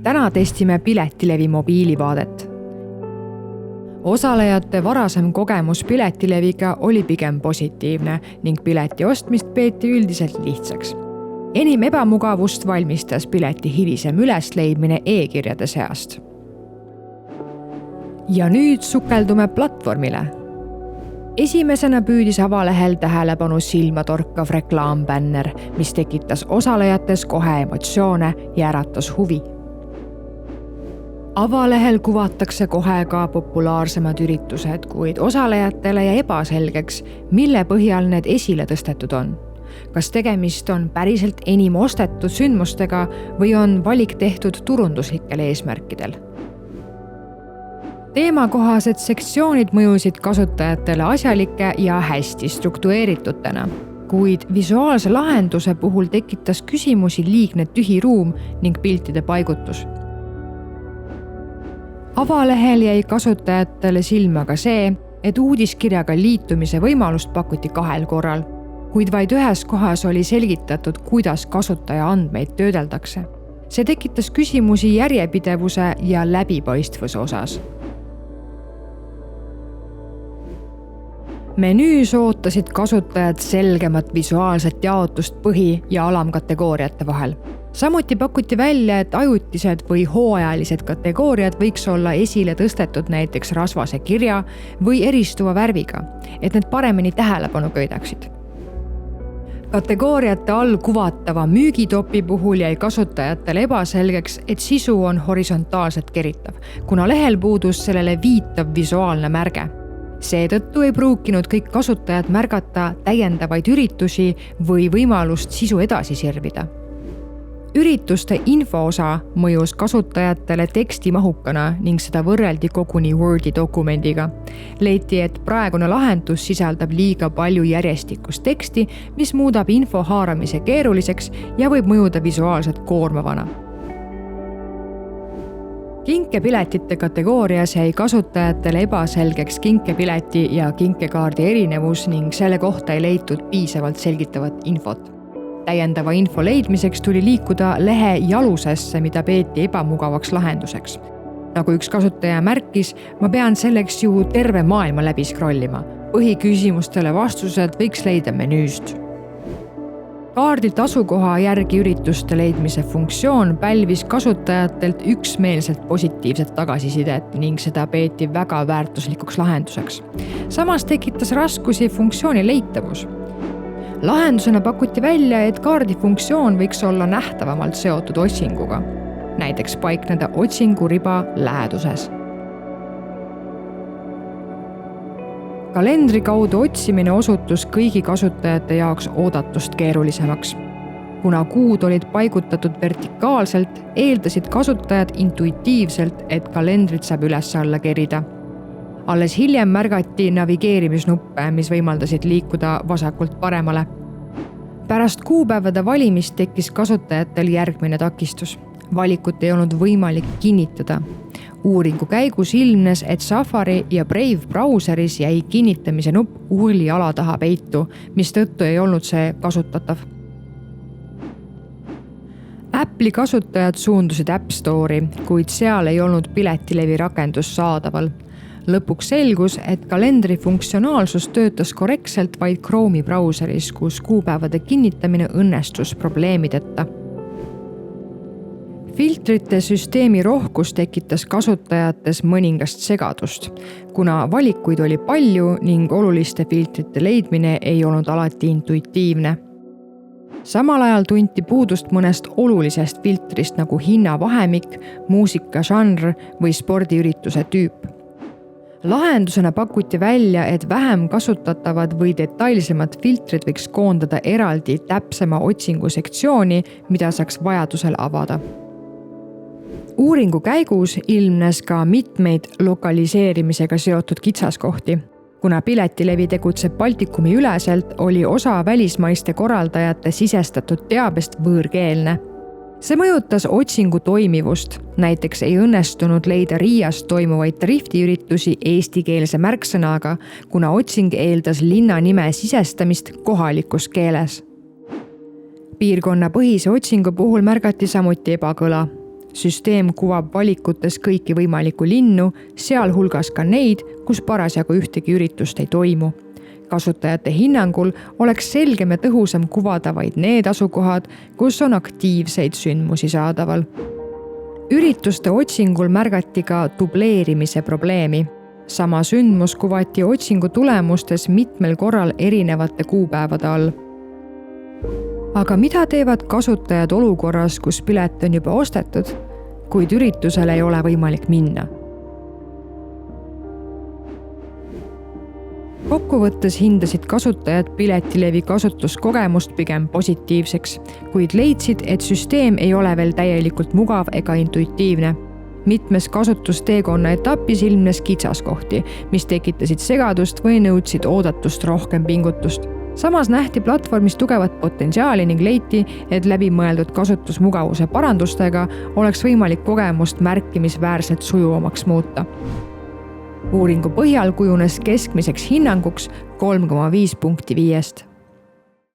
Täna testime Piletilevi mobiilivaadet. Osalejate varasem kogemus Piletileviga oli pigem positiivne ning pileti ostmist peeti üldiselt lihtsaks. Enim ebamugavust valmistas pileti hilisem ülesleidmine e-kirjade seast. Ja nüüd sukeldume platvormile. Esimesena püüdis avalehel tähelepanu silmatorkav reklaambänner, mis tekitas osalejates kohe emotsioone ja äratas huvi. Avalehel kuvatakse kohe ka populaarsemad üritused, kuid osalejatele jäi ebaselgeks, mille põhjal need esile tõstetud on. Kas tegemist on päriselt enim ostetud sündmustega või on valik tehtud turunduslikel eesmärkidel? Teemakohased sektsioonid mõjusid kasutajatele asjalike ja hästi struktureeritutena, kuid visuaalse lahenduse puhul tekitas küsimusi liigne tühi ruum ning piltide paigutus. Avalehel jäi kasutajatele silma ka see, et uudiskirjaga liitumise võimalust pakuti 2 korral, kuid vaid ühes kohas oli selgitatud, kuidas kasutaja andmeid töödeldakse. See tekitas küsimusi järjepidevuse ja läbipaistvuse osas. Menüüs ootasid kasutajad selgemat visuaalset jaotust põhi- ja alamkategooriate vahel. Samuti pakuti välja, et ajutised või hooajalised kategooriad võiks olla esile tõstetud näiteks rasvase kirja või eristuva värviga, et need paremini tähelepanu köidaksid. Kategooriate all kuvatava müügitopi puhul jäi kasutajatele ebaselgeks, et sisu on horisontaalselt keritav, kuna lehel puudus sellele viitav visuaalne märge. Seetõttu ei pruukinud kõik kasutajad märgata täiendavaid üritusi või võimalust sisu edasi sirvida. Ürituste infoosa mõjus kasutajatele tekstimahukana ning seda võrreldi koguni Wordi dokumendiga. Leiti, et praegune lahendus sisaldab liiga palju järjestikust teksti, mis muudab info haaramise keeruliseks ja võib mõjuda visuaalselt koormavana. Kinkepiletite kategoorias jäi kasutajatele ebaselgeks kinkepileti ja kinkekaardi erinevus ning selle kohta ei leitud piisavalt selgitavat infot. Täiendava info leidmiseks tuli liikuda lehe jalusesse, mida peeti ebamugavaks lahenduseks. Nagu üks kasutaja märkis, ma pean selleks ju terve maailma läbi scrollima. Põhiküsimustele vastused võiks leida menüüst. Kaardilt asukoha järgi ürituste leidmise funktsioon pälvis kasutajatelt üksmeelselt positiivset tagasisidet ning seda peeti väga väärtuslikuks lahenduseks. Samas tekitas raskusi funktsiooni leitavus. Lahendusena pakuti välja, et kaardi funktsioon võiks olla nähtavamalt seotud otsinguga, näiteks paikneda otsinguriba läheduses. Kalendri kaudu otsimine osutus kõigi kasutajate jaoks oodatust keerulisemaks. Kuna kuud olid paigutatud vertikaalselt, eeldasid kasutajad intuitiivselt, et kalendrit saab üles-alla kerida. Alles hiljem märgati navigeerimisnuppe, mis võimaldasid liikuda vasakult paremale. Pärast kuupäevade valimist tekkis kasutajatel järgmine takistus. Valikut ei olnud võimalik kinnitada. Uuringu käigus ilmnes, et Safari ja Brave brauseris jäi kinnitamise nupp URL-i ala taha peitu, mistõttu ei olnud see kasutatav. Apple'i kasutajad suundusid App Store'i, kuid seal ei olnud Piletilevi rakendus saadaval. Lõpuks selgus, et kalendri funktsionaalsus töötas korrektselt vaid Chrome'i brauseris, kus kuupäevade kinnitamine õnnestus probleemideta. Filtrite süsteemi rohkus tekitas kasutajates mõningast segadust, kuna valikuid oli palju ning oluliste filtrite leidmine ei olnud alati intuitiivne. Samal ajal tunti puudust mõnest olulisest filtrist nagu hinnavahemik, muusikažanr või spordiürituse tüüp. Lahendusena pakuti välja, et vähem kasutatavad või detailsemad filtrid võiks koondada eraldi täpsema otsingu sektsiooni, mida saaks vajadusel avada. Uuringu käigus ilmnes ka mitmeid lokaliseerimisega seotud kitsaskohti. Kuna Piletilevi tegutseb Baltikumi üleselt, oli osa välismaiste korraldajate sisestatud teabest võõrkeelne. See mõjutas otsingu toimivust. Näiteks ei õnnestunud leida Riias toimuvaid driftiüritusi eestikeelse märksõnaga, kuna otsing eeldas linna nime sisestamist kohalikus keeles. Piirkonna põhise otsingu puhul märgati samuti ebakõla. süsteem kuvab valikutes kõiki võimalikku linnu, sealhulgas ka neid, kus parasjagu ühtegi üritust ei toimu. Kasutajate hinnangul oleks selgem ja tõhusam kuvada vaid need asukohad, kus on aktiivseid sündmusi saadaval. Ürituste otsingul märgati ka dubleerimise probleemi. Sama sündmus kuvati otsingu tulemustes mitmel korral erinevate kuupäevade all. Aga mida teevad kasutajad olukorras, kus pilet on juba ostetud, kuid üritusele ei ole võimalik minna? Kokkuvõttes hindasid kasutajad Piletilevi kasutuskogemust pigem positiivseks, kuid leidsid, et süsteem ei ole veel täielikult mugav ega intuitiivne. Mitmes kasutusteekonna etapis ilmnes kitsaskohti, mis tekitasid segadust või nõudsid oodatust rohkem pingutust. Samas nähti platvormis tugevat potentsiaali ning leiti, et läbimõeldud kasutusmugavuse parandustega oleks võimalik kogemust märkimisväärselt sujuvamaks muuta. Uuringu põhjal kujunes keskmiseks hinnanguks 3,5 punkti 5.